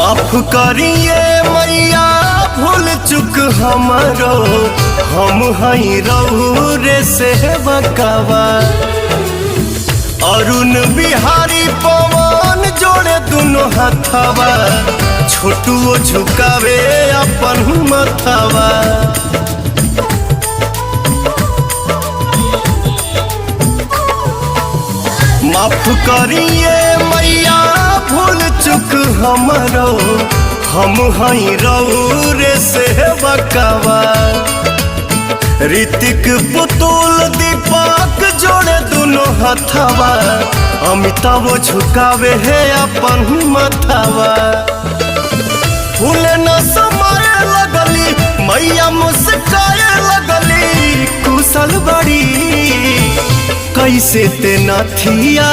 माफ करिए मैया भूल चुक हमरो, हम हई रउरे से बकावा। अरुण बिहारी पवन जोड़े दुनो हथवा, छोटुओ झुकावे अपन मथवा। माफ करिए मैया भूल चुक हमरो, हम हई रउरे से बकावा। ऋतिक पुतुल दीपक जोड़े दुनो हथवा, अमिताभ झुकावे है अपन मथवा। फूल न समाए लगली मैया मुस्काए लगली, कुशल बड़ी कैसे ते नथिया।